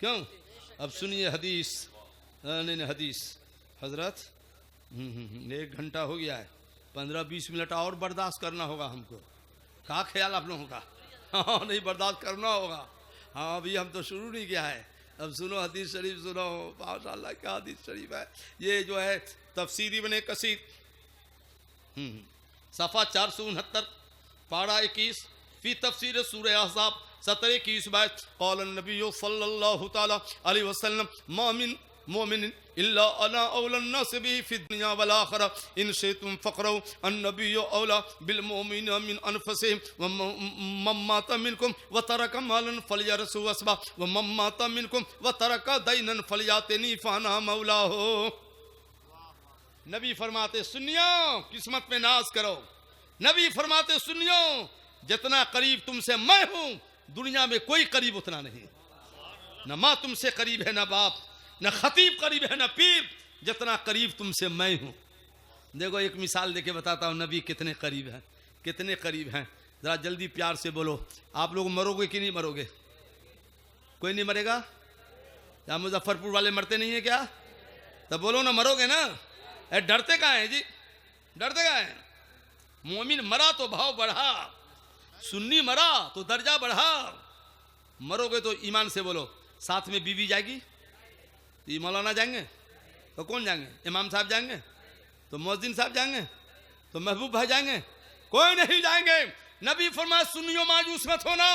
क्यों? अब सुनिए हदीस। नहीं नहीं हदीस हजरत 1 घंटा हो गया है, 15-20 मिनट और बर्दाश्त करना होगा हमको। क्या ख्याल आप लोगों का? हाँ नहीं बर्दाश्त करना होगा। हाँ अभी हम तो शुरू नहीं किया है। अब सुनो हदीस शरीफ सुनो, माशाअल्लाह क्या हदीस शरीफ है। ये जो है तफसीर इब्ने कसीर सफ़ा 469 पारा 21 फी तफसीर सूरह अहज़ाब 17-21 बात क़ाल नबी सल्लल्लाहु तआला अलैहि वसल्लम मा मिन मोमिन इल्ला अना औला अन्नास बिही फी दुनिया वल आखिरा इन शिअ्तुम फ़क़रऊ अन्नबिय्यु औला बिल मुमिनीना मिन अनफुसिहिम व मम माता मिनकुम व तरक मालन फलियरसु असबा व मम माता मिनकुम व तरक दैनन फलियातिनी फ़ाना मौलाहु। नबी फरमाते सुनियो किस्मत में नाज करो। नबी फरमाते सुनियो जितना करीब तुमसे मैं हूं दुनिया में कोई करीब उतना नहीं। न माँ तुमसे करीब है, न बाप, न खतीब करीब है, न पीर, जितना करीब तुमसे मैं हूं। देखो एक मिसाल देके बताता हूं नबी कितने करीब हैं, कितने करीब हैं। जरा जल्दी प्यार से बोलो, आप लोग मरोगे कि नहीं मरोगे? कोई नहीं मरेगा? क्या मुजफ्फरपुर वाले मरते नहीं है क्या? तब बोलो ना मरोगे ना। डरते कहाँ हैं जी, डरते कहाँ हैं? मोमिन मरा तो भाव बढ़ा, सुन्नी मरा तो दर्जा बढ़ा। मरोगे तो ईमान से बोलो। साथ में बीवी जाएगी तो मौलाना जाएंगे तो कौन जाएंगे? इमाम साहब जाएंगे तो मुअज्जिन साहब जाएंगे तो महबूब भाई जाएंगे? कोई नहीं जाएंगे। नबी फरमाया सुनियो मायूस मत होना,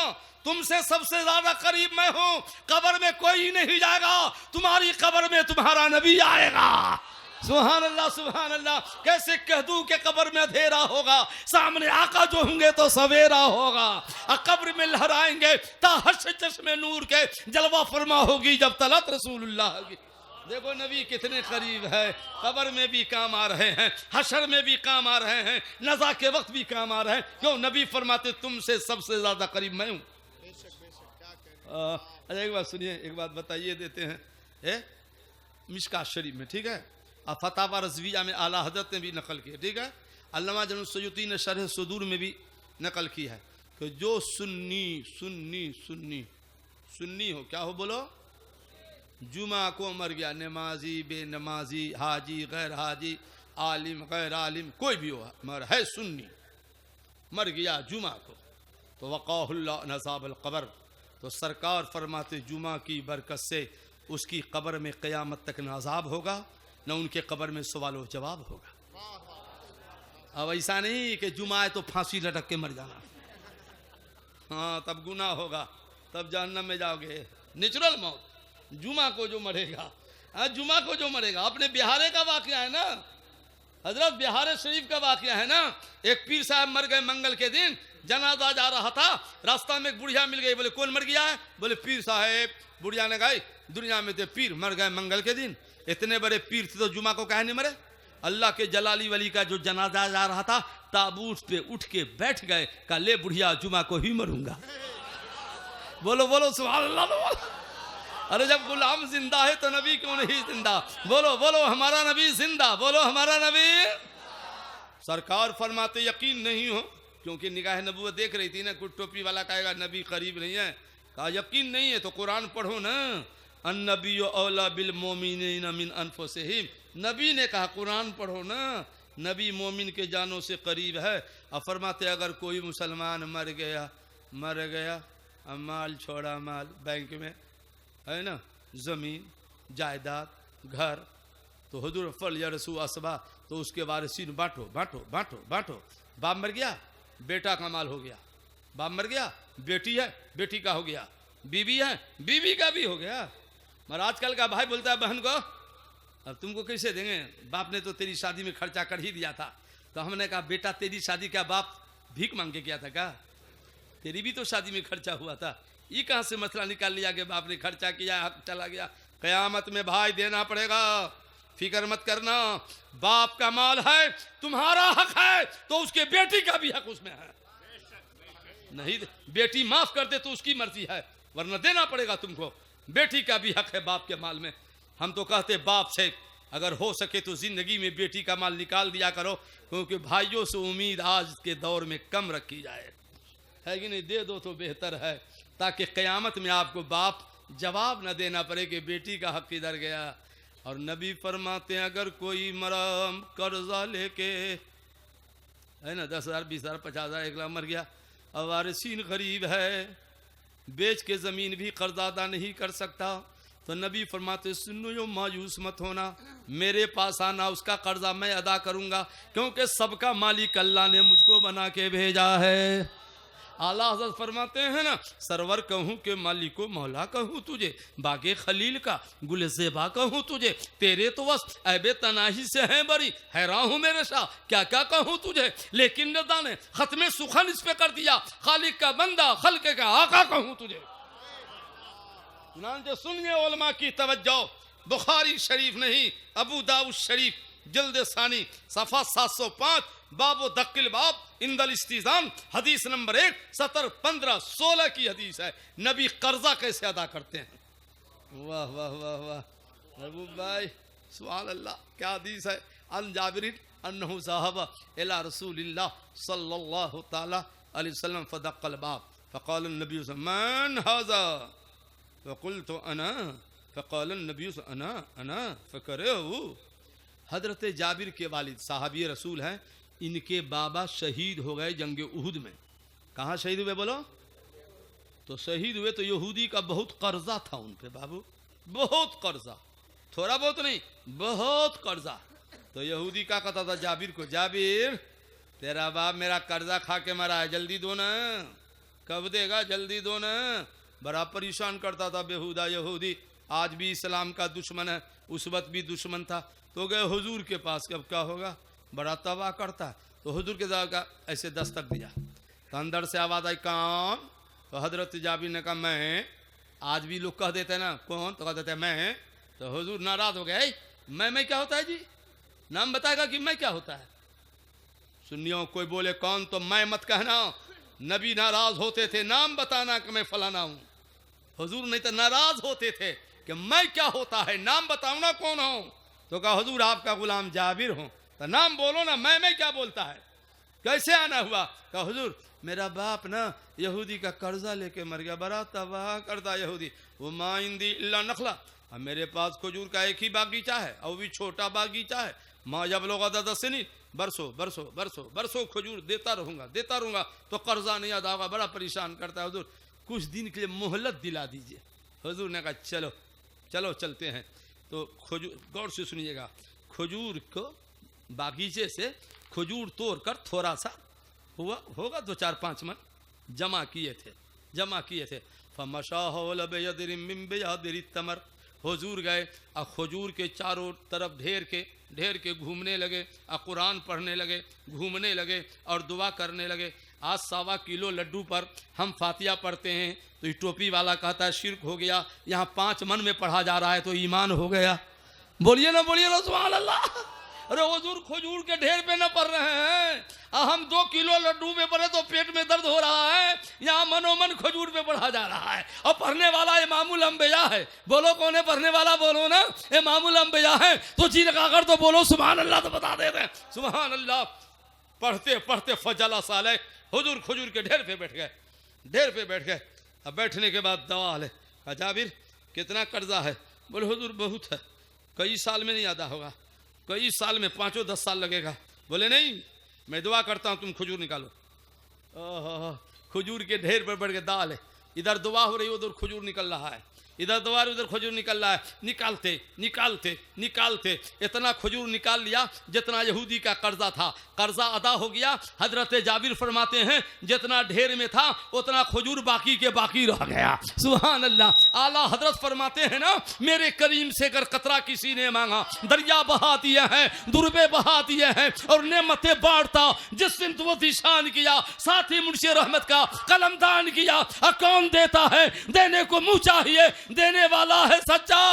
तुमसे सबसे ज्यादा करीब मैं हूं। कब्र में कोई नहीं जाएगा, तुम्हारी कब्र में तुम्हारा नबी आएगा। सुभान अल्लाह सुभान अल्लाह। कैसे कह दूं कि कब्र में अंधेरा होगा, सामने आका जो होंगे तो सवेरा होगा। कब्र में लहराएंगे ताहश चश्मे नूर के जलवा फरमा होगी जब तलत रसूलुल्लाह की। देखो नबी कितने करीब है। कब्र में भी काम आ रहे हैं, हशर में भी काम आ रहे हैं, नज़ा के वक्त भी काम आ रहे हैं। क्यों? नबी फरमाते तुमसे सबसे ज्यादा करीब मैं हूं। अच्छा एक बात सुनिए, एक बात बताइए देते हैं मिशकात शरीफ में, ठीक है, फतावा रज़विया में आला हज़रत ने भी नकल की है, ठीक है। अल्लामा जन सयूती ने शरह सुदूर में भी नकल की है कि जो सुन्नी सुन्नी सुन्नी सुन्नी हो, क्या हो बोलो? जुमा को मर गया, नमाजी बेनमाजी हाजी गैर हाजी आलिम गैर आलिम कोई भी हो मगर है सुन्नी, मर गया जुमा को तो वक़ाहुल्लाह नज़ाबल क़ब्र, तो सरकार फरमाते जुमा की बरकत से उसकी कब्र में क़यामत तक न अज़ाब होगा न उनके कब्र में सवाल जवाब होगा। अब ऐसा नहीं कि जुमा है तो फांसी लटक के मर जाना, हाँ तब गुनाह होगा, तब जहन्नम में जाओगे। नेचुरल मौत जुमा को जो मरेगा, जुमा को जो मरेगा। अपने बिहारे का वाकया है ना हजरत, बिहार शरीफ का वाकया है ना। एक पीर साहब मर गए मंगल के दिन, जनाजा जा रहा था, रास्ता में एक बुढ़िया मिल गई। बोले कौन मर गया है? बोले पीर साहब। बुढ़िया ने कहा दुनिया में तो पीर मर गए मंगल के दिन, इतने बड़े पीर थे तो जुमा को काहे नहीं मरे? अल्लाह के जलाली वली का जो जनाजा जा रहा था ताबूत पे उठ के बैठ गए, कहा ले बुढ़िया जुमा को ही मरूंगा। बोलो बोलो सुभान अल्लाह बोलो। अरे जब गुलाम जिंदा है तो नबी क्यों नहीं जिंदा? बोलो बोलो हमारा नबी जिंदा, बोलो हमारा नबी। सरकार फरमाते यकीन नहीं हो, क्योंकि निगाह नबूवत देख रही थी ना, कुछ टोपी वाला कहेगा नबी करीब नहीं है। कहा यकीन नहीं है तो कुरान पढ़ो ना, अन्नबिय्यु औला बिल मोमिनीना मिन अनफुसिहिम। नबी ने कहा कुरान पढ़ो ना, नबी मोमिन के जानों से करीब है। अब फरमाते अगर कोई मुसलमान मर गया अब माल छोड़ा, माल बैंक में है ना, ज़मीन जायदाद घर, तो हुजूर फल या रसू असबा, तो उसके वारिसीन बांटो बांटो बांटो बांटो। बाप मर गया बेटा का माल हो गया, बाप मर गया बेटी है बेटी का हो गया, बीवी है बीवी का भी हो गया। मगर आजकल का भाई बोलता है बहन को अब तुमको कैसे देंगे, बाप ने तो तेरी शादी में खर्चा कर ही दिया था। तो हमने कहा बेटा तेरी शादी का बाप भीख मांग के किया था क्या? तेरी भी तो शादी में खर्चा हुआ था। ये कहाँ से मसला निकाल लिया कि बाप ने खर्चा किया हक चला गया? कयामत में भाई देना पड़ेगा, फिक्र मत करना। बाप का माल है, तुम्हारा हक है तो उसके बेटी का भी हक उसमें है। नहीं बेटी माफ कर दे तो उसकी मर्जी है, वरना देना पड़ेगा तुमको। बेटी का भी हक है बाप के माल में। हम तो कहते बाप से अगर हो सके तो जिंदगी में बेटी का माल निकाल दिया करो, क्योंकि भाइयों से उम्मीद आज के दौर में कम रखी जाए, है कि नहीं? दे दो तो बेहतर है, ताकि क़यामत में आपको बाप जवाब न देना पड़े कि बेटी का हक किधर गया। और नबी फरमाते हैं अगर कोई मरम कर्जा लेके, है ना, 10,000 20,000 50,000 1 लाख मर गया, और वारिसीन गरीब है, बेच के ज़मीन भी कर्जा अदा नहीं कर सकता, तो नबी फरमाते सुनो यो मायूस मत होना, मेरे पास आना, उसका कर्जा मैं अदा करूंगा, क्योंकि सबका मालिक अल्लाह ने मुझको बना के भेजा है। आला हज़रत फरमाते हैं ना, सरवर कहूँ के मालिक को मौला कहूँ तुझे, बागे खलील का गुल ज़ेबा कहूँ तुझे, तेरे तो बस ऐबे तनाही से हैं बरी, हैरान हूँ मेरे शाह क्या क्या कहूँ तुझे, लेकिन नदा ने खत्मे सुखन इस पे कर दिया, खालिक का बंदा खल्के का आका कहूँ तुझे। चुनांचे सुनिए उलमा की तवज्जो, बुखारी शरीफ नहीं अबू दाऊद शरीफ जल्द सानी सफ़ा 705 बाबो दक्किल बाब इंदल इस्तिज़ान हदीस नंबर 1 17 15 16 की हदीस है। नबी कर्जा कैसे अदा करते हैं। वाह वाह वाह वाह अबू भाई सुभान अल्लाह, क्या हदीस है। अन जाबिरिन अन्नहु साहबा इला रसूलिल्लाह सल्लल्लाहु ताला अलैहि वसल्लम फदक्कल बाब फ़क़ाल नबी मन हाज़ा फ़क़ुल्तु अना फ़क़ाल नबी अना फ़करहु। हजरत जाबिर के वालिद साहबी रसूल हैं, इनके बाबा शहीद हो गए जंग उहुद में। कहाँ शहीद हुए बोलो? तो शहीद हुए तो यहूदी का बहुत कर्जा था उन पे बाबू, बहुत कर्जा, थोड़ा बहुत नहीं बहुत कर्जा। तो यहूदी का कहता था जाबिर को, जाबिर तेरा बाप मेरा कर्जा खा के मरा है, जल्दी दो ना, कब देगा जल्दी दो ना। बड़ा परेशान करता था बेहुदा यहूदी, आज भी इस्लाम का दुश्मन है, उस वक्त भी दुश्मन था। तो गए हुजूर के पास, कब क्या होगा, बड़ा तबाह करता है। तो हुजूर के का ऐसे दस्तक दिया तो अंदर से आवाज़ आई कौन। तो हजरत जाबिर ने कहा मैं। आज भी लोग कह देते हैं ना कौन, तो कह देते हैं मैं। तो हुजूर नाराज हो गए, मैं क्या होता है जी, नाम बताएगा कि मैं क्या होता है। सुनियो कोई बोले कौन तो मैं मत कहना, नबी नाराज होते थे नाम बताना कि मैं फलाना हूँ। हुजूर नहीं तो नाराज होते थे कि मैं क्या होता है, नाम बताओ ना कौन हूँ। तो कहा हुजूर आपका गुलाम जाबिर हूँ। तो नाम बोलो ना, मैं क्या बोलता है, कैसे आना हुआ। कहा हुजूर मेरा बाप ना यहूदी का कर्जा लेके मर गया, बड़ा तबाह करता यहूदी, वो माइंदी इल्ला नखला। अब मेरे पास खजूर का एक ही बागीचा है और भी छोटा बागीचा है, माँ जब लोग अदा से नहीं बरसों बरसों बरसों बरसों खजूर देता रहूँगा तो कर्जा नहीं अदा होगा, बड़ा परेशान करता है। हुजूर कुछ दिन के लिए मोहलत दिला दीजिए। हुजूर ने कहा चलो चलो चलते हैं। तो खजूर, गौर से सुनिएगा, खजूर को बागीचे से खजूर तोड़ कर थोड़ा सा होगा 2-4-5 मन जमा किए थे। तमर हुजूर गए और खजूर के चारों तरफ ढेर के घूमने लगे और कुरान पढ़ने लगे, घूमने लगे और दुआ करने लगे। आज 1.25 किलो लड्डू पर हम फातिया पढ़ते हैं तो ये टोपी वाला कहता है शिर्क हो गया, यहाँ 5 मन में पढ़ा जा रहा है तो ईमान हो गया। बोलिए ना सुभान अल्लाह। अरे हुजूर खजूर के ढेर पे न पढ़ रहे हैं, हम 2 किलो लड्डू में पढ़े तो पेट में दर्द हो रहा है, यहाँ मनोमन खजूर पे पढ़ा जा रहा है। और पढ़ने वाला इमामुल अंबिया है। बोलो कौन है पढ़ने वाला, बोलो ना इमामुल अंबिया है। तो जी लगाकर तो बोलो सुभान अल्लाह, तो बता दे रहे हैं सुभान अल्लाह। पढ़ते पढ़ते फजला साले हुजूर खजूर के ढेर पे बैठ गए। अब बैठने के बाद दवा ले, कहा जाबिर कितना कर्जा है। बोले हुजूर बहुत है, कई साल में नहीं अदा होगा, कई साल में 5-10 साल लगेगा। बोले नहीं मैं दुआ करता हूँ तुम खजूर निकालो। खजूर के ढेर पर बढ़ के दाल है, इधर दुआ हो रही उधर खजूर निकल रहा है, इधर दुआ उधर खजूर निकल रहा है। निकालते इतना खजूर निकाल लिया जितना यहूदी का कर्जा था, कर्जा अदा हो गया। हजरत जाबिर फरमाते हैं जितना ढेर में था उतना खजूर बाकी के बाकी रह गया। सुभान अल्लाह। आला हजरत फरमाते हैं ना, मेरे करीम से अगर कतरा किसी ने मांगा, दरिया बहा दिया है, दुर्बे बहा दिए हैं और नेमतें बांटता। जिस दिन वो दिशान किया, साथ ही मुंशी रहमत का कलमदान किया। कौन देता है, देने को मुंह चाहिए, देने वाला है सच्चा।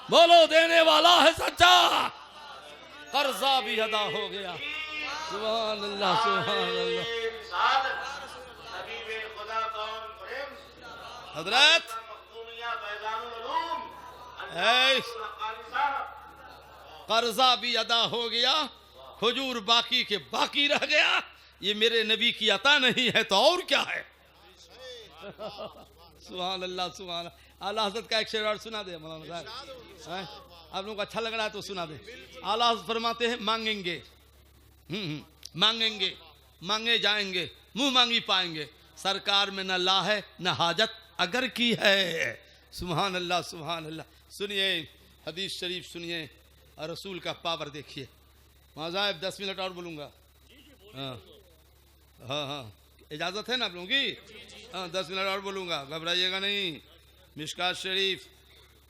बोलो देने वाला है सच्चा। कर्जा भी अदा हो गया। सुभान अल्लाह सुभान अल्लाह। हजरत कर्जा भी अदा हो गया, खजूर बाकी के बाकी रह गया। ये मेरे नबी की अता नहीं है तो और क्या है। सुभान अल्लाह सुभान। आला हज़रत का एक शेर और सुना दे मौलाना साहब, हैं? आप लोगों को अच्छा लग रहा है तो सुना दे। आला हज़रत फरमाते हैं मांगेंगे, मांगेंगे मांगे जाएंगे, मुंह मांगी पाएंगे, सरकार में न ला है न हाजत अगर की है। सुभान अल्लाह सुभान अल्लाह। सुनिए हदीस शरीफ सुनिए और रसूल का पावर देखिए। मौज़ाब 10 मिनट और बोलूँगा। हाँ हाँ हाँ इजाज़त है ना आप लोगों की? हाँ 10 मिनट और बोलूँगा, घबराइएगा नहीं। मिशकात शरीफ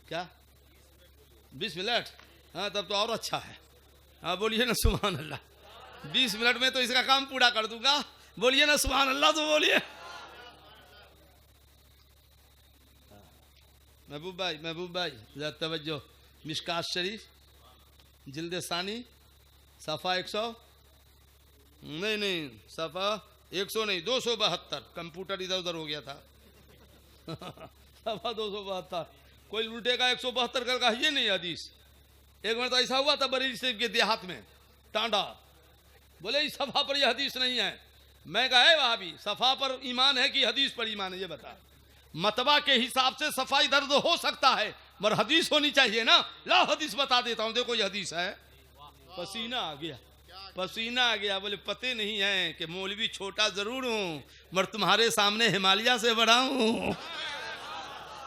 क्या 20 मिनट? हाँ तब तो और अच्छा है। हाँ बोलिए ना सुभान अल्लाह। 20 मिनट में तो इसका काम पूरा कर दूंगा। बोलिए ना सुभान अल्लाह तो बोलिए। महबूब भाई जरा तवज्जो। मिशकात शरीफ जिल्द सानी सफ़ा 100 नहीं सफ़ा 100 नहीं 272। कंप्यूटर इधर उधर हो गया था। सफ़ा 272। कोई उल्टेगा 172 कर का ये नहीं हदीस। एक बार तो ऐसा हुआ था बरेली शरीफ के देहात में टांडा, बोले इस सफ़ा पर यह हदीस नहीं है। मैं कहा है वहाँ भी सफ़ा पर ईमान है कि हदीस पर ईमान है, ये बता। मतबा के हिसाब से सफाई दर्द हो सकता है मगर हदीस होनी चाहिए ना। ला हदीस बता देता हूँ, देखो ये हदीस है। पसीना आ गया, पसीना आ गया। बोले पते नहीं है कि मौलवी छोटा जरूर हूँ मगर तुम्हारे सामने हिमालय से बड़ा हूँ।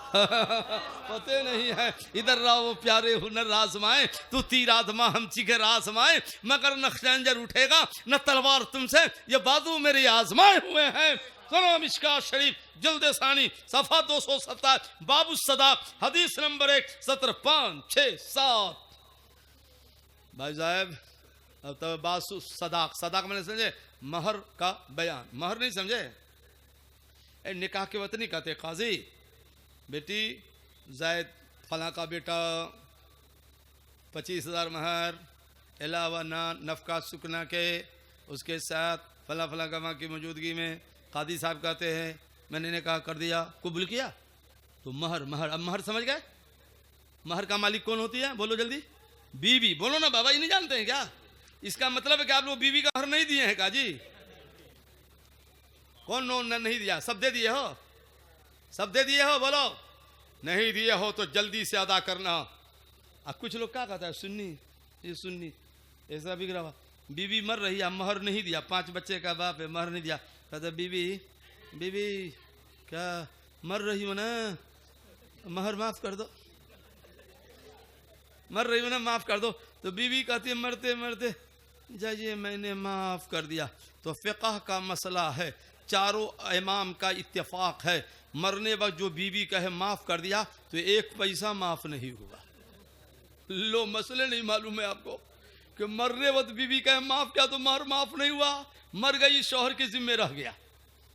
पते नहीं है इधर रहो प्यारे हुनर आजमाए, तू तीर आदमा हम चिगर आजमाए, मगर न खंजर उठेगा न तलवार तुमसे, ये बाजू मेरे आजमाए हुए हैं। सुनो मिशकात शरीफ जिल्द सानी सफ़ा 270 बाबू सदाक हदीस नंबर 1 17 5 6 7। भाई साहब अब तो बासु सदाक, सदाक मैंने समझे महर का बयान, महर नहीं समझे? निकाह के वतनी कहते काजी बेटी जायद फला का बेटा 25,000 महर अलावा नफका सुकना के, उसके साथ फला फला गवाह की मौजूदगी में कादी साहब कहते हैं मैंने निकाह कर दिया, कबूल किया तो महर। महर अब महर समझ गए? महर का मालिक कौन होती है? बोलो जल्दी। बीवी। बोलो ना बाबा, ये नहीं जानते हैं क्या? इसका मतलब है कि आप लोग बीवी का महर नहीं दिए हैं काजी? कौन नहीं दिया? सब दे दिए हो, सब दे दिए हो? बोलो नहीं दिए हो तो जल्दी से अदा करना। अब कुछ लोग क्या कहता है सुन्नी, ये सुन्नी ऐसा बिक रहा। बीवी मर रही है, महर नहीं दिया, 5 बच्चे का बाप है, महर नहीं दिया। कहता बीवी बीवी क्या मर रही हो ना, महर माफ कर दो, मर रही हो ना माफ कर दो। तो बीवी कहती है मरते मरते जाइए मैंने माफ कर दिया। तो फ़िक़ह का मसला है, चारों इमाम का इत्तेफाक है, मरने वक्त जो बीवी कहे माफ कर दिया तो 1 पैसा माफ नहीं हुआ। लो मसले नहीं मालूम है आपको कि मरने वक्त बीवी कहे माफ किया तो महर माफ नहीं हुआ, मर गई शौहर के जिम्मे रह गया।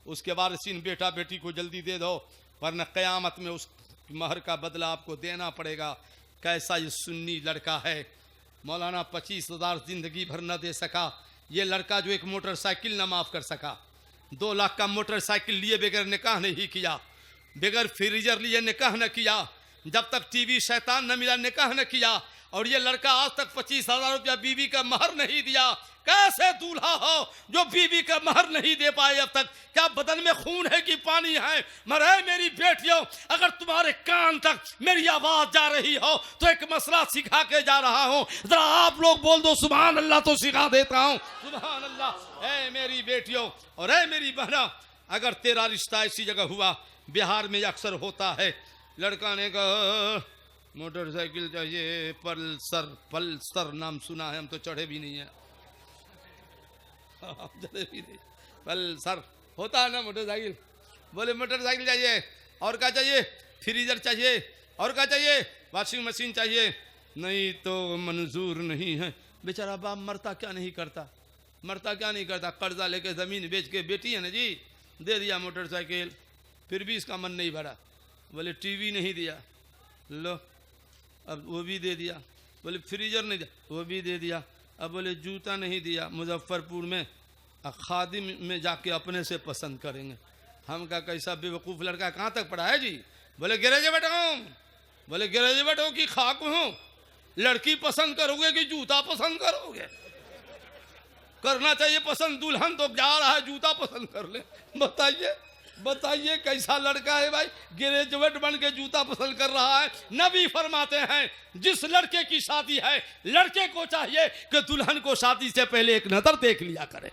उसके बाद सीन बेटा बेटी को जल्दी दे दो वरना क़यामत में उस महर का बदला आपको देना पड़ेगा। कैसा ये सुन्नी लड़का है, मौलाना 25,000 जिंदगी भर न दे सका। ये लड़का जो एक मोटरसाइकिल न माफ़ कर सका, 2 लाख का मोटरसाइकिल लिए बगैर निकाह नहीं किया, बगैर फ्रीजर लिए निकाह न किया, जब तक टीवी शैतान न मिला निकाह न किया। और ये लड़का आज तक 25,000 रुपया बीवी का महर नहीं दिया। कैसे दूल्हा हो जो बीवी का महर नहीं दे पाए अब तक? क्या बदन में खून है कि पानी है? मरे मेरी बेटियों, अगर तुम्हारे कान तक मेरी आवाज जा रही हो तो एक मसला सिखा के जा रहा हूं, जरा आप लोग बोल दो सुभान अल्लाह तो सिखा देता हूं। सुभान अल्लाह। ऐ मेरी बेटियों और ऐ मेरी बहना, अगर तेरा रिश्ता ऐसी जगह हुआ, बिहार में अक्सर होता है, लड़का ने कहा मोटरसाइकिल चाहिए, पल्सर, पल्सर नाम सुना है, हम तो चढ़े भी नहीं है, चढ़े भी नहीं, पल्सर होता है ना मोटरसाइकिल। बोले मोटरसाइकिल चाहिए, और क्या चाहिए? फ्रीजर चाहिए, और क्या चाहिए? वॉशिंग मशीन चाहिए। नहीं तो मंजूर नहीं है। बेचारा बाप मरता क्या नहीं करता, मरता क्या नहीं करता, कर्जा लेके ज़मीन बेच के, बेटी है ना जी, दे दिया मोटरसाइकिल, फिर भी इसका मन नहीं भरा। बोले टीवी नहीं दिया, लो अब वो भी दे दिया। बोले फ्रीजर नहीं दिया, वो भी दे दिया। अब बोले जूता नहीं दिया, मुजफ्फरपुर में खादिम में जाके अपने से पसंद करेंगे। हम का कैसा बेवकूफ़ लड़का, कहाँ तक पढ़ा है जी? बोले गैरेज बैठा हूँ। बोले गैरेज बैठो कि खाक हूँ? लड़की पसंद करोगे कि जूता पसंद करोगे? करना चाहिए पसंद, दुल्हन तो जा रहा है जूता पसंद कर ले। बताइए बताइए कैसा लड़का है भाई, ग्रेजुएट बन के जूता पसंद कर रहा है। नबी फरमाते हैं जिस लड़के की शादी है, लड़के को चाहिए कि दुल्हन को शादी से पहले एक नजर देख लिया करे।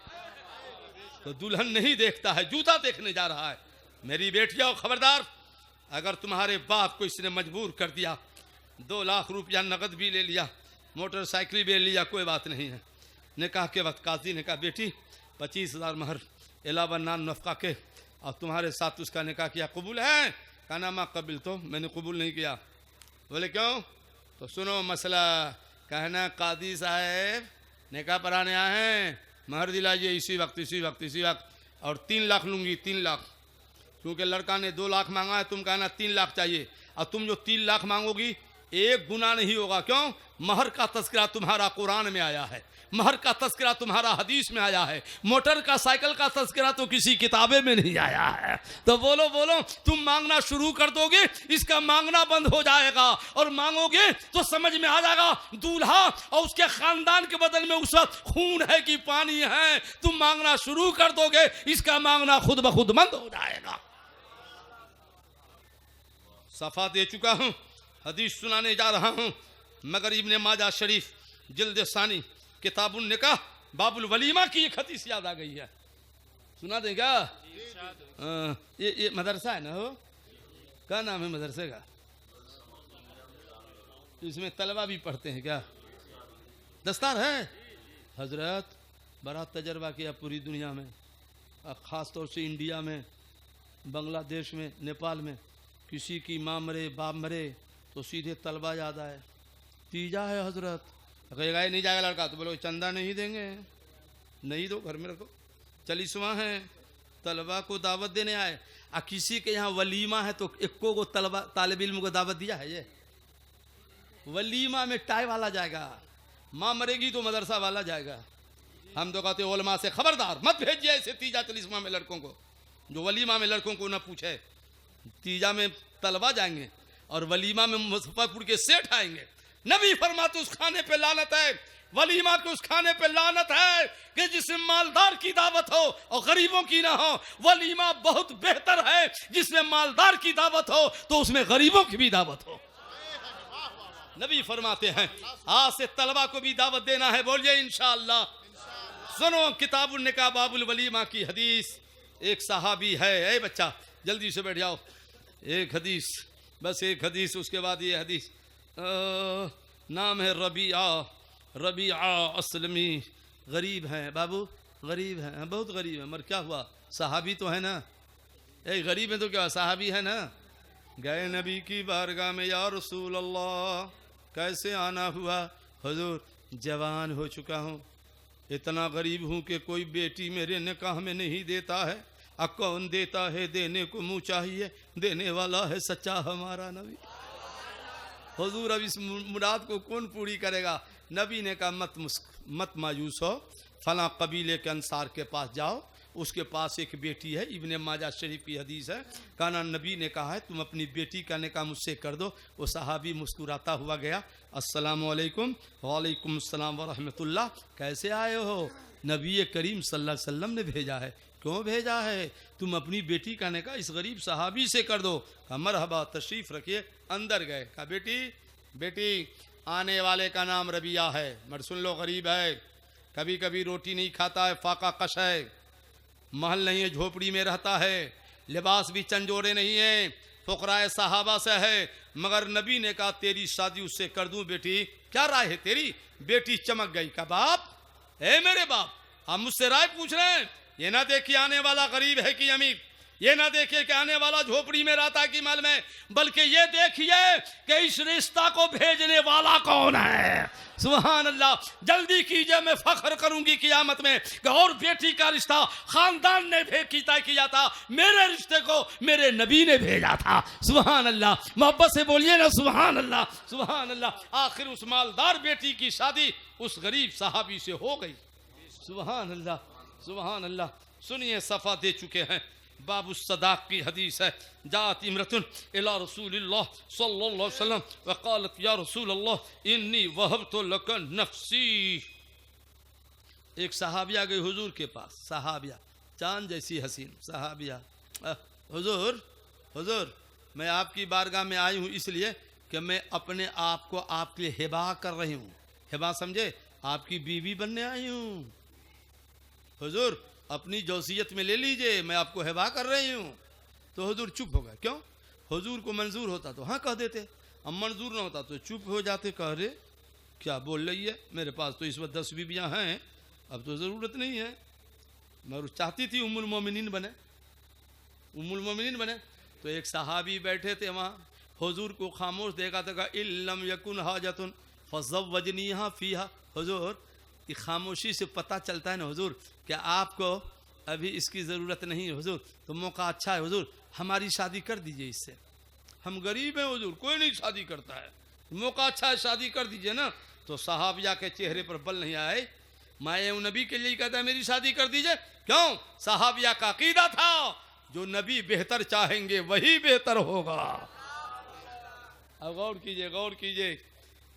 तो दुल्हन नहीं देखता है, जूता देखने जा रहा है। मेरी बेटियों खबरदार, अगर तुम्हारे बाप को इसने मजबूर कर दिया, 2 लाख रुपया नकद भी ले लिया, मोटरसाइकिल भी ले लिया, कोई बात नहीं है। निकाह के वक्त काजी ने कहा बेटी 25,000 महर अलावा नान नफका के, और तुम्हारे साथ उसका निकाह किया, कबूल है? कहा ना माँ कबिल, तो मैंने कबूल नहीं किया। बोले क्यों? तो सुनो मसला, कहना कादी साहब निकाह पढ़ाने आए हैं, महर दिलाइए इसी वक्त इसी वक्त इसी वक्त, और 3 लाख लूँगी, 3 लाख, क्योंकि लड़का ने 2 लाख मांगा है, तुम कहना 3 लाख चाहिए, और तुम जो 3 लाख मांगोगी एक गुना नहीं होगा। क्यों? महर का तस्करा तुम्हारा कुरान में आया है, महर का तस्करा तुम्हारा हदीस में आया है, मोटर का साइकिल का तस्करा तो किसी किताबे में नहीं आया है। तो बोलो बोलो, तुम मांगना शुरू कर दोगे, इसका मांगना बंद हो जाएगा, और मांगोगे तो समझ में आ जाएगा दूल्हा और उसके खानदान के बदल में उस वक्त खून है कि पानी है। तुम मांगना शुरू कर दोगे, इसका मांगना खुद ब खुद बंद हो जाएगा। सफा दे चुका हूं, हदीस सुनाने जा रहा हूं, मगर इब्ने माजा शरीफ जिल्द सानी किताबुन निकाह बाबुल वलीमा की एक हदीस याद आ गई है, सुना देगा? ये मदरसा है ना, हो क्या नाम है मदरसे का? इसमें तलबा भी पढ़ते हैं क्या? दस्तार है? हजरत बड़ा तजर्बा किया पूरी दुनिया में, ख़ास तौर से इंडिया में, बांग्लादेश में, नेपाल में, किसी की माँ मरे बाप मरे तो सीधे तलबा याद आए, तीजा है हजरत, कहेगा नहीं जाएगा लड़का, तो बोलो चंदा नहीं देंगे, नहीं दो, घर में रखो। 40वां है, तलबा को दावत देने आए, आ किसी के यहाँ वलीमा है तो इक्को को तलबा तालिब इल्म को दावत दिया है? ये वलीमा में टाई वाला जाएगा, माँ मरेगी तो मदरसा वाला जाएगा। हम तो कहते उलमा से खबरदार मत भेजिए ऐसे तीजा 40वां में लड़कों को, जो वलीमा में लड़कों को ना पूछे। तीजा में तलबा जाएंगे और वलीमा में मुजफ्फरपुर के सेठ आएंगे। नबी फरमाते उस खाने पे लानत है, वलीमा के उस खाने पे लानत है कि जिसमें मालदार की दावत हो और गरीबों की ना हो। वलीमा बहुत बेहतर है जिसमें मालदार की दावत हो तो उसमें गरीबों की भी दावत हो। नबी फरमाते हैं आज से तलबा को भी दावत देना है, बोलिए इंशाअल्लाह। सुनो किताबुन निकाह बाबुल वलीमा की हदीस। एक सहाबी है, ए बच्चा जल्दी से बैठ जाओ, एक हदीस, बस एक हदीस, उसके बाद ये हदीस। नाम है रबिया असलमी, गरीब हैं बाबू, गरीब हैं, बहुत गरीब हैं, मगर क्या हुआ, सहाबी तो है ना, ए गरीब है तो क्या सहाबी है ना। गए नबी की बारगाह में, या रसूल अल्लाह कैसे आना हुआ? हुजूर जवान हो चुका हूँ, इतना गरीब हूँ कि कोई बेटी मेरे निकाह में नहीं देता है। अब कौन देता है? देने को मुँह चाहिए, देने वाला है सच्चा हमारा नबी। हुजूर अब इस मुराद को कौन पूरी करेगा? नबी ने कहा मत मायूस हो, फला कबीले के अंसार के पास जाओ, उसके पास एक बेटी है, इब्ने माजा शरीफ की हदीस है। काना नबी ने कहा है तुम अपनी बेटी का निकाह मुझसे कर दो। वो सहाबी मुस्कुराता हुआ गया, अस्सलाम वालेकुम। वालेकुम अस्सलाम व रहमतुल्लाह, कैसे आए हो? नबी करीम सल्लल्लाहु अलैहि वसल्लम ने भेजा है। क्यों भेजा है? तुम अपनी बेटी का निकाह इस गरीब सहाबी से कर दो। कहा मरहबा, तशरीफ़ रखिए। अंदर गए, कहा बेटी आने वाले का नाम रबिया है, मगर सुन लो गरीब है, कभी कभी रोटी नहीं खाता है, फाका कश है, महल नहीं है, झोपड़ी में रहता है, लिबास भी चंजोरे नहीं है, फुकराए सहाबा से है, मगर नबी ने कहा तेरी शादी उससे कर दूं बेटी, क्या राय है तेरी? बेटी चमक गई, का बाप है मेरे बाप, आप मुझसे राय पूछ रहे हैं? ये ना देखिए आने वाला गरीब है कि अमीर, ये ना देखिए कि आने वाला झोपड़ी में रहता है कि महल में, बल्कि ये देखिए कि इस रिश्ता को भेजने वाला कौन है। सुभान अल्लाह। जल्दी कीजिए, मैं फख्र करूंगी कियामत में कि और बेटी का रिश्ता खानदान ने तय किया था, मेरे रिश्ते को मेरे नबी ने भेजा था। सुभान अल्लाह, मोहब्बत से बोलिए ना सुभान अल्लाह, सुभान अल्लाह। आखिर उस मालदार बेटी की शादी उस गरीब साहबी से हो गई। सुभान अल्लाह, सुभान अल्लाह। सुनिए, सफ़ा दे चुके हैं, बाबू सदाक की हदीस है। जात इमरतुन इला रसूलिल्लाह सल्लल्लाहु अलैहि वसल्लम वक़ालत या रसूल अल्लाह इन्नी वहबतु लक नफ्सी। एक सहाबिया गई हुजूर के पास, सहाबिया चांद जैसी हसीन सहाबिया, हुजूर हुजूर मैं आपकी बारगाह में आई हूँ इसलिए कि मैं अपने आप को आपके लिए हिबा कर रही हूँ। हिबा समझे? आपकी बीवी बनने आई हूँ। हुजूर अपनी जोसियत में ले लीजिए, मैं आपको हिबा कर रही हूँ। तो हुजूर चुप हो गए। क्यों? हुजूर को मंजूर होता तो हाँ कह देते, अब मंजूर ना होता तो चुप हो जाते। कह रहे क्या बोल रही है, मेरे पास तो इस वक्त 10 बीवियाँ हैं, अब तो ज़रूरत नहीं है। मैं चाहती थी उम्मुल मोमिनीन बने, उम्मुल मोमिनीन बने। तो एक सहाबी बैठे थे वहाँ, हुजूर को खामोश देखा था, इल्लम यकुन हाजतुन फज़व्वजनीहा फीहा। हुजूर ये खामोशी से पता चलता है ना हुजूर कि आपको अभी इसकी ज़रूरत नहीं है हुजूर, तो मौका अच्छा है हुजूर, हमारी शादी कर दीजिए इससे। हम गरीब हैं हुजूर, कोई नहीं शादी करता है, मौका अच्छा है, शादी कर दीजिए ना। तो सहाबिया के चेहरे पर बल नहीं आए। मैं नबी के लिए कहता है मेरी शादी कर दीजिए। क्यों? सहाबिया का अकीदा था जो नबी बेहतर चाहेंगे वही बेहतर होगा। अब गौर कीजिए, गौर कीजिए।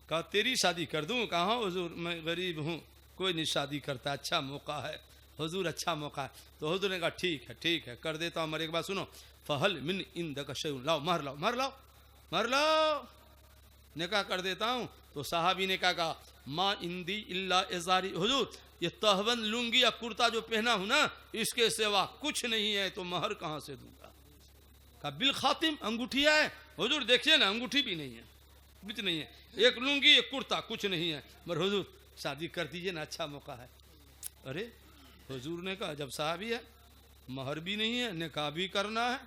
कहा तेरी शादी कर दूं? कहा हुजूर मैं गरीब हूँ, कोई नहीं शादी करता, अच्छा मौका है हुजूर, अच्छा मौका है। तो हुजूर ने कहा ठीक है कर देता हूँ, मगर एक बात सुनो, फहल मिन इंदक शैउन, लाओ महर लाओ, महर लाओ, महर लाओ, निकाह कर देता हूँ। तो साहबी ने कहा माँ इंदी इल्ला इज़ारी। हुजूर ये तहवन लूंगी या कुर्ता जो पहना हूं ना, इसके सिवा कुछ नहीं है, तो महर कहाँ से दूंगा? कहा बिल खातिम, अंगूठी है हुजूर, देखिए ना अंगूठी भी नहीं है, कुछ नहीं है, एक लूंगी एक कुर्ता, कुछ नहीं है, मगर हुजूर शादी कर दीजिए ना, अच्छा मौका है। अरे हुजूर ने कहा जब साहबी है, महर भी नहीं है, निकाह भी करना है,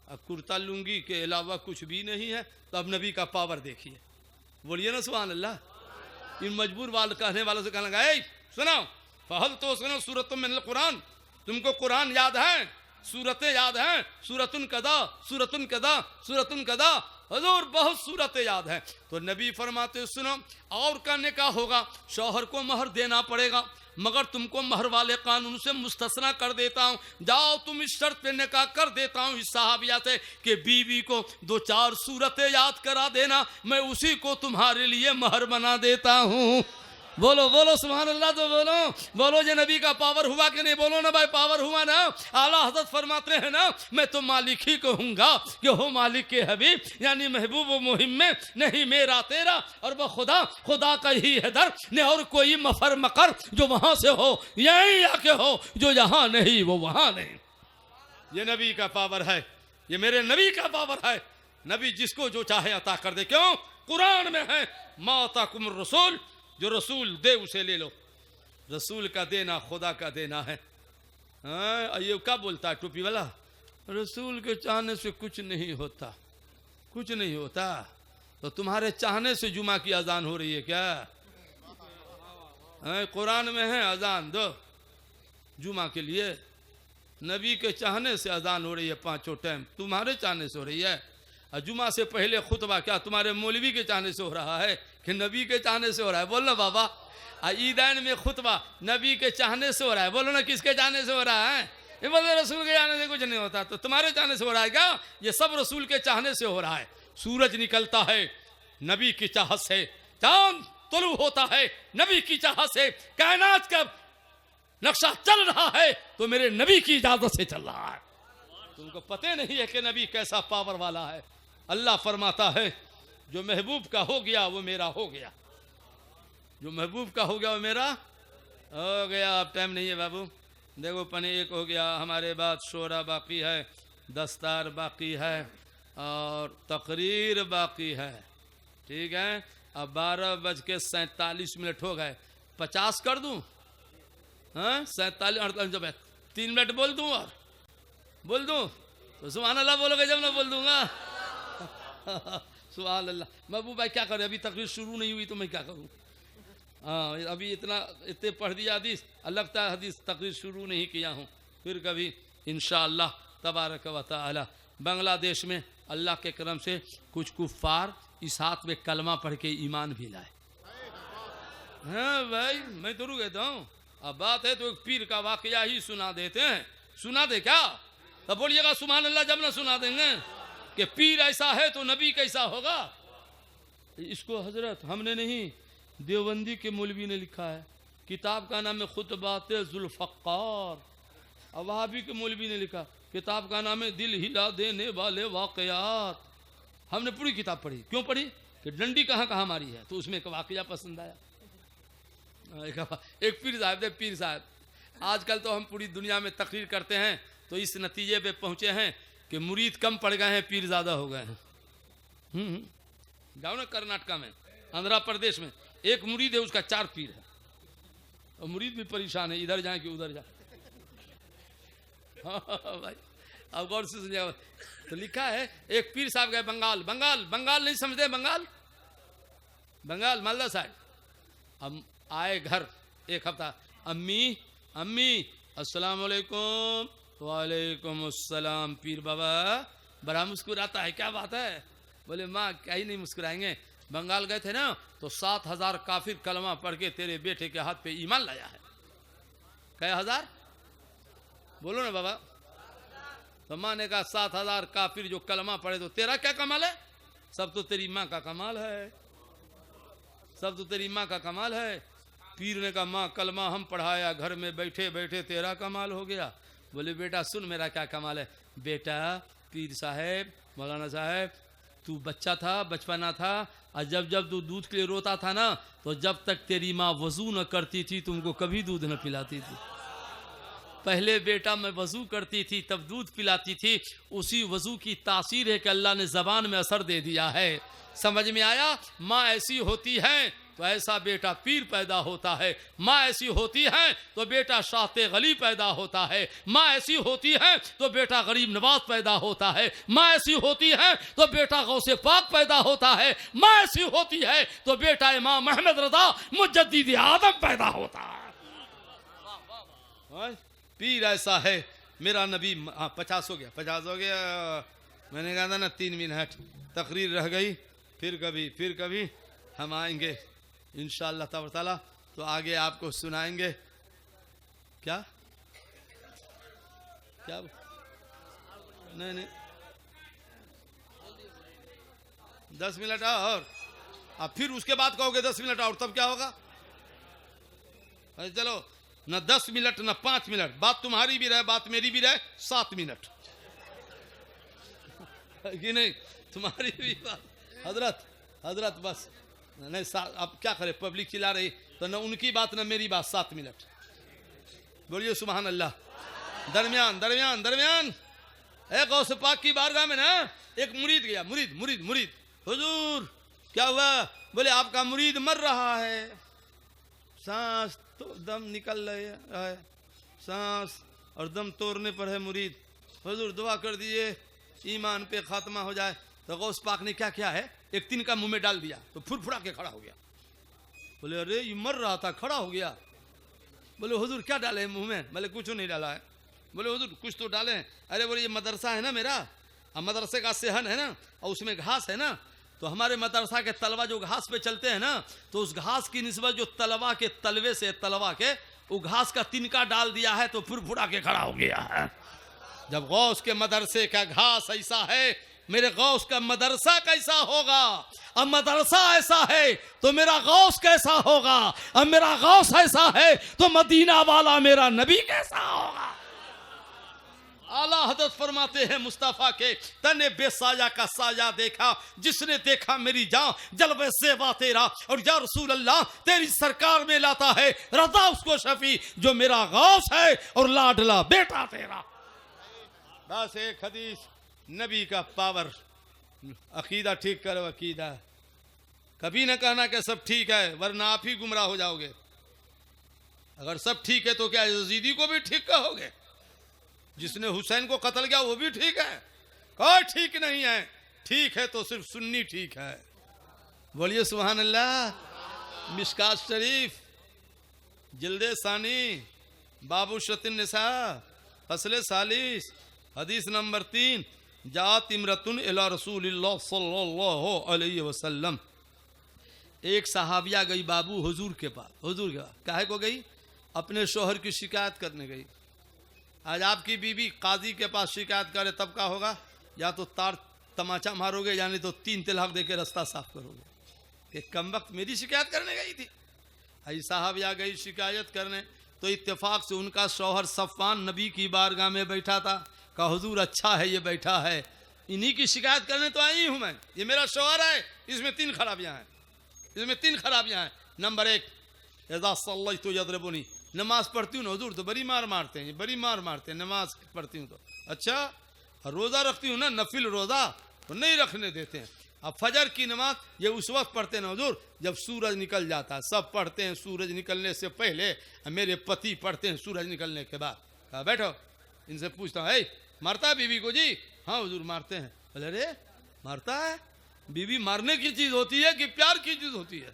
और कुर्ता लुंगी के अलावा कुछ भी नहीं है, तो अब नबी का पावर देखिए। बोलिए ना सुभान अल्लाह। इन मजबूर वाल कहने वालों से कहने लगा सुनो, फहल तो सुनो सूरत मिनल कुरान, तुमको कुरान याद है, सूरतें याद हैं, सूरतुन कदा, सूरतुन कदा, सूरतुन कदा। हुजूर बहुत सूरतें याद हैं। तो नबी फरमाते सुनो, और करने का होगा, शौहर को महर देना पड़ेगा, मगर तुमको महर वाले कानून से मुस्तस्ना कर देता हूँ, जाओ तुम इस शर्त पे निकाह कर देता हूँ इस सहाबिया से कि बीवी को 2-4 सूरतें याद करा देना, मैं उसी को तुम्हारे लिए महर बना देता हूँ। बोलो बोलो सुभान अल्लाह। तो बोलो बोलो जे नबी का पावर हुआ कि नहीं? बोलो ना भाई, पावर हुआ ना। आला हज़रत फरमाते हैं ना, मैं तो मालिक ही कहूँगा कि हो मालिक के हबीब, यानी महबूब व मुहिम में नहीं मेरा तेरा, और वह खुदा खुदा का ही है दर, न और कोई मफर मकर जो वहाँ से हो यहीं आके हो, जो यहाँ नहीं वो वहाँ नहीं। ये नबी का पावर है, ये मेरे नबी का पावर है। नबी जिसको जो चाहे अता कर दे। क्यों? कुरान में है माता कुमर रसूल, जो रसूल दे उसे ले लो। रसूल का देना खुदा का देना है। ये क्या बोलता है टोपी वाला? रसूल के चाहने से कुछ नहीं होता, कुछ नहीं होता। तो तुम्हारे चाहने से जुमा की अजान हो रही है क्या? कुरान में है अजान दो जुमा के लिए, नबी के चाहने से अजान हो रही है 5 टाइम, तुम्हारे चाहने से हो रही है। और जुमा से पहले खुतबा क्या तुम्हारे मौलवी के चाहने से हो रहा है कि नबी के चाहने से हो रहा है? बोलो बाबा। ईदैन में खुतबा नबी के चाहने से हो रहा है, बोलो ना किसके चाहने से हो रहा है? ये बोले रसूल के चाहने से कुछ नहीं होता, तो तुम्हारे चाहने से हो रहा है क्या? ये सब रसूल के चाहने से हो रहा है। सूरज निकलता है नबी की चाहत से, चांद तुलू होता है नबी की चाहत से, कायनात का नक्शा चल रहा है तो मेरे नबी की इजाजत से चल रहा है। तुमको पता नहीं है कि नबी कैसा पावर वाला है। अल्लाह फरमाता है जो महबूब का हो गया वो मेरा हो गया, जो महबूब का हो गया वो मेरा हो गया। अब टाइम नहीं है बाबू, देखो पने एक हो गया, हमारे बाद शोरा बाकी है, दस्तार बाकी है और तकरीर बाकी है, ठीक है। अब 12:47 हो गए, 50 कर दूं? हाँ 47 48 जब 3 मिनट बोल दूं और बोल दूं तो सुभान अल्लाह बोलोगे जब ना बोल दूंगा। सुभान अल्लाह। महबूब भाई क्या करें, अभी तकरीर शुरू नहीं हुई तो मैं क्या करूं? हाँ अभी इतने पढ़ दिया हदीस, लगता है हदीस तकरीर शुरू नहीं किया हूँ, फिर कभी इंशाअल्लाह तबारक व तआला। बांग्लादेश में अल्लाह के करम से कुछ कुफ्फार इस हाथ में कलमा पढ़ के ईमान भी लाए। हाँ भाई मैं तो रुक कहता हूँ, अब बात है तो एक पीर का वाकया ही सुना देते हैं। सुना दे क्या? तब बोलिएगा सुभान अल्लाह जब ना सुना देंगे कि पीर ऐसा है तो नबी कैसा होगा। इसको हजरत हमने नहीं, देवबंदी के मौलवी ने लिखा है, किताब का नाम है खुतबात जुल्फकार। वहाबी के मौलवी ने लिखा किताब का नाम है दिल हिला देने वाले वाकयात। हमने पूरी किताब पढ़ी। क्यों पढ़ी? कि डंडी कहाँ कहाँ मारी है, तो उसमें एक वाकया पसंद आया। एक पीर साहब थे, पीर साहब। आजकल तो हम पूरी दुनिया में तकरीर करते हैं तो इस नतीजे पे पहुंचे हैं कि मुरीद कम पड़ गए हैं, पीर ज़्यादा हो गए हैं। जाओ ना कर्नाटका में, आंध्र प्रदेश में, एक मुरीद है, उसका 4 पीर है। और मुरीद भी परेशान है, इधर जाए कि उधर जाए। हाँ भाई, अब गौर से सुनिए। तो लिखा है एक पीर साहब गए बंगाल। बंगाल बंगाल नहीं समझते? बंगाल बंगाल मालदा साइड। हम आए घर, एक हफ्ता, अम्मी अम्मी अस्सलाम वालेकुम। वालेकुम अस्सलाम। पीर बाबा बड़ा मुस्कुराता है, क्या बात है? बोले माँ क्या ही नहीं मुस्कुराएंगे, बंगाल गए थे ना तो 7,000 काफिर कलमा पढ़ के तेरे बेटे के हाथ पे ईमान लाया है। क्या 1000? बोलो ना बाबा। तो माँ ने कहा 7,000 काफिर जो कलमा पढ़े, तो तेरा क्या कमाल है? सब तो तेरी माँ का कमाल है, सब तो तेरी माँ का कमाल है। पीर ने कहा माँ कलमा हम पढ़ाया, घर में बैठे बैठे तेरा कमाल हो गया। बोले बेटा सुन मेरा क्या कमाल है। बेटा पीर साहब, मौलाना साहब, तू बच्चा था, बचपना था, और जब जब तू दूध के लिए रोता था ना, तो जब तक तेरी माँ वजू न करती थी तुमको कभी दूध न पिलाती थी। पहले बेटा मैं वजू करती थी तब दूध पिलाती थी, उसी वजू की तासीर है कि अल्लाह ने जबान में असर दे दिया है। समझ में आया? माँ ऐसी होती है तो ऐसा बेटा पीर पैदा होता है। माँ ऐसी होती है तो बेटा शाते गली पैदा होता है। माँ ऐसी होती है तो बेटा गरीब नवाज पैदा होता है। माँ ऐसी होती है तो बेटा गौसे पाक पैदा होता है। माँ ऐसी होती है तो बेटा इमाम अहमद रज़ा मुजद्दिद आदम पैदा होता है। पीर ऐसा है। मेरा नबी, हाँ 50 हो गया, 50 हो गया। मैंने कहा था ना 3 मिनट तकरीर रह गई, फिर कभी हम आएंगे इंशाअल्लाह ताला, तो आगे आपको सुनाएंगे। क्या क्या? नहीं 10 मिनट और, अब फिर उसके बाद कहोगे 10 मिनट और, तब क्या होगा? चलो न 10 मिनट न 5 मिनट, बात तुम्हारी भी रहे बात मेरी भी रहे, 7 मिनट कि नहीं? तुम्हारी भी बात हजरत बस नहीं। अब क्या करे, पब्लिक चिल्ला रही तो न उनकी बात न मेरी बात, 7 मिनट। बोलिए सुभान अल्लाह। दरमियान एक गौस पाक की बारगाह में ना एक मुरीद गया। मुरीद हुजूर क्या हुआ? बोले आपका मुरीद मर रहा है, सांस तो दम निकल रहा है, सांस और दम तोड़ने पर है मुरीद, हुजूर दुआ कर दिए ईमान पे खात्मा हो जाए। तो गौस पाक ने क्या किया है, एक तिनका मुंह में डाल दिया तो फुरफुरा के खड़ा हो गया। बोले अरे ये मर रहा था खड़ा हो गया। बोले हुजूर क्या डाले मुंह में? बोले कुछ नहीं डाला है। बोले हुजूर कुछ तो डाले हैं। अरे बोले ये मदरसा है ना मेरा, अब मदरसे का सेहन है ना, और उसमें घास है ना, तो हमारे मदरसा के तलवा जो घास पे चलते हैं ना, तो उस घास की निस्बत जो तलवा के तलवे से तलवा के वो घास का तिनका डाल दिया है तो फुरफुरा के खड़ा हो गया है। जब गौस के मदरसे का घास ऐसा है, मेरे गौस का मदरसा कैसा होगा? अब मदरसा ऐसा है तो मेरा गौस कैसा होगा? अब मेरा गौस ऐसा है तो मदीना वाला मेरा नबी कैसा होगा? आला हजरत फरमाते हैं मुस्तफा के तने बेसाया का साया देखा, जिसने देखा मेरी जान जलवे सेवा तेरा, और या रसूल अल्लाह तेरी सरकार में लाता है रजा उसको शफी जो मेरा गौस है और लाडला बेटा तेरा। बस एक हदीस नबी का पावर। अकीदा ठीक करो, अकीदा कभी ना कहना कि सब ठीक है, वरना आप ही गुमराह हो जाओगे। अगर सब ठीक है तो क्या यजीदी को भी ठीक कहोगे? जिसने हुसैन को कत्ल किया वो भी ठीक है? कोई ठीक नहीं है। ठीक है तो सिर्फ सुन्नी ठीक है। बोलिए सुभान अल्लाह। मिशकात शरीफ जिल्दे सानी बाबू शतिन निसा फसले सालिस हदीस नंबर 3 जात इमरतुन इला रसूलिल्लाह सल्लल्लाहु अलैहि वसल्लम। एक सहाबिया गई बाबू हुजूर के पास। काहे को गई? अपने शोहर की शिकायत करने गई। आज आपकी बीवी काजी के पास शिकायत करे तब क्या होगा? या तो तार तमाचा मारोगे या नहीं तो 3 तलाक देके रास्ता साफ करोगे कि कम वक्त मेरी शिकायत करने गई थी। आई साहबिया गई शिकायत करने तो इत्तेफाक से उनका शौहर सफ़वान नबी की बारगाह में बैठा था। कहा हुजूर अच्छा है ये बैठा है, इन्हीं की शिकायत करने तो आई हूं मैं, ये मेरा शौहर है, इसमें 3 खराबियां हैं, इसमें 3 खराबियां हैं। नंबर 1, एदा सल्लल्लाहु तो यदरबुनी, नमाज पढ़ती हूँ ना हुजूर तो बड़ी मार मारते हैं, ये बड़ी मार मारते हैं, नमाज पढ़ती हूँ तो। अच्छा, रोज़ा रखती हूँ ना, नफिल रोज़ा तो नहीं रखने देते हैं। अब फजर की नमाज ये उस वक्त पढ़ते हैं ना हुजूर जब सूरज निकल जाता है, सब पढ़ते हैं सूरज निकलने से पहले, मेरे पति पढ़ते हैं सूरज निकलने के बाद। कहा बैठो, इनसे पूछता हूँ, मारता है बीवी को? जी हाँ हुजूर मारते हैं। बोले अरे मारता है? बीवी मारने की चीज़ होती है कि प्यार की चीज़ होती है?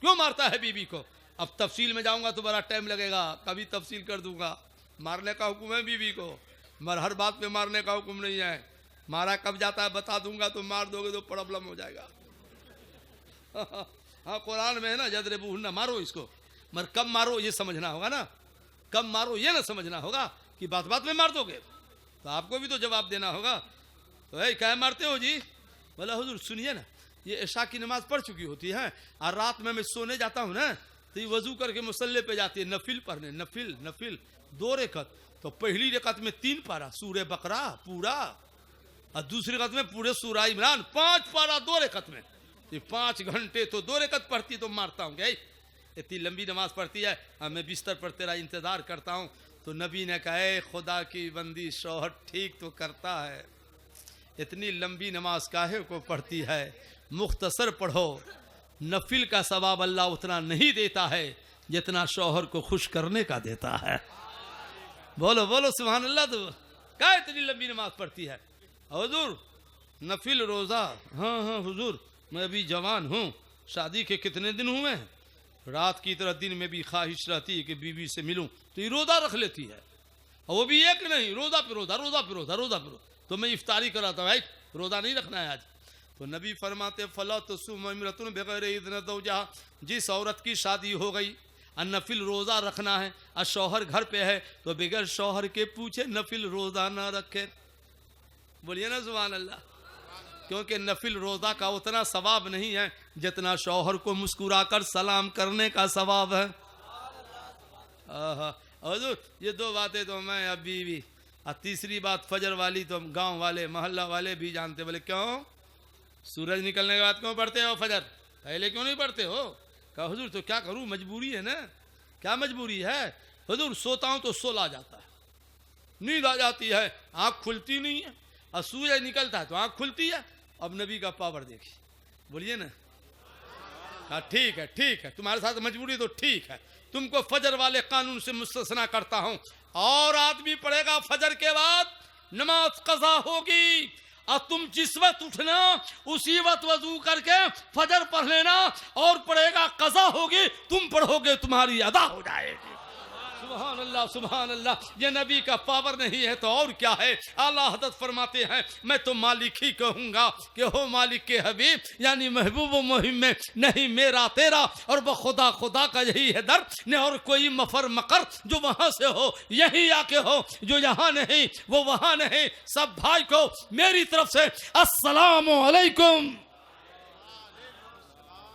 क्यों मारता है बीवी को? अब तफसील में जाऊंगा तो बड़ा टाइम लगेगा, कभी तफसील कर दूंगा। मारने का हुक्म है बीवी को, मगर हर बात पे मारने का हुक्म नहीं है। मारा कब जाता है बता दूंगा, तो मार दोगे तो प्रॉब्लम हो जाएगा। हाँ कुरान में है ना, जदरबूहुन्ना, मारो इसको, मगर कब मारो ये समझना होगा ना, कब मारो ये ना समझना होगा कि बात बात में मार दोगे, तो आपको भी तो जवाब देना होगा। तो क्या मारते हो जी? बोला हुजूर सुनिए ना, ये इशा की नमाज पढ़ चुकी होती है और रात में मैं सोने जाता हूँ ना, तो ये वजू करके मुसल्ले पे जाती है नफिल पढ़ने, नफिल 2 रकत। तो पहली रकत में 3 पारा सूरे बकरा पूरा, और दूसरी रकत में पूरे सूरा इमरान 5 पारा 2 रकत में। ये 5 घंटे तो 2 रकत पढ़ती तो मारता हूँ क्या? इतनी लंबी नमाज पढ़ती है और मैं बिस्तर पर तेरा इंतजार करता हूँ। तो नबी ने कहा खुदा की बंदी शौहर ठीक तो करता है, इतनी लंबी नमाज काहे को पढ़ती है, मुख्तसर पढ़ो, नफिल का सवाब अल्लाह उतना नहीं देता है जितना शौहर को खुश करने का देता है। बोलो बोलो सुभान अल्लाह। तो क्या इतनी लंबी नमाज पढ़ती है? हुजूर नफिल रोज़ा, हाँ हाँ हुजूर मैं अभी जवान हूँ, शादी के कितने दिन हुए हैं, रात की तरह दिन में भी ख्वाहिश रहती है कि बीवी से मिलूं, तो ये रोज़ा रख लेती है, और वो भी एक नहीं, रोज़ा पे रोज़ा, रोज़ा पे रोज़ा, रोज़ा पे रोज़ा। तो मैं इफ्तारी कराता भाई, रोज़ा नहीं रखना है आज। तो नबी फरमाते फला तसुम इमरतुन बगैर इज़्न ज़ौजिहा, जिस औरत की शादी हो गई और नफिल रोज़ा रखना है और शौहर घर पे है, तो बगैर शौहर के पूछे नफिल रोज़ा ना रखे। बोलिए ना सुभान अल्लाह। क्योंकि नफिल रोज़ा का उतना सवाब नहीं है जितना शौहर को मुस्कुराकर सलाम करने का सवाब है। हुजूर ये 2 बातें तो मैं अभी भी, और तीसरी बात फजर वाली तो गांव वाले मोहल्ला वाले भी जानते। बोले क्यों? सूरज निकलने के बाद क्यों पढ़ते हो फजर, पहले क्यों नहीं पढ़ते हो? कहा हुजूर तो क्या करूं, मजबूरी है ना। क्या मजबूरी है? हुजूर सोता हूं तो सोल आ जाता है, नींद आ जाती है, आँख खुलती नहीं है, और सूरज निकलता है तो आँख खुलती है। अब नबी का पावर देखिए, बोलिए ना। हाँ ठीक है, तुम्हारे साथ मजबूरी तो ठीक है, तुमको फजर वाले कानून से मुस्तस्ना करता हूं। और आदमी पढ़ेगा फजर के बाद नमाज कज़ा होगी, और तुम जिस वक्त उठना उसी वक्त वजू करके फजर पढ़ लेना, और पढ़ेगा कज़ा होगी, तुम पढ़ोगे तुम्हारी अदा हो जाएगी। सुभान अल्लाह सुभान अल्लाह। ये नबी का पावर नहीं है तो और क्या है? आला हज़रत फरमाते हैं मैं तो मालिक ही कहूँगा कि हो मालिक के हबीब, यानी महबूब मुहिम में नहीं मेरा तेरा, और बखुदा खुदा का यही है दर, न और कोई मफर मकर जो वहाँ से हो यही आके हो, जो यहाँ नहीं वो वहाँ नहीं। सब भाई को मेरी तरफ से अस्सलामु अलैकुम।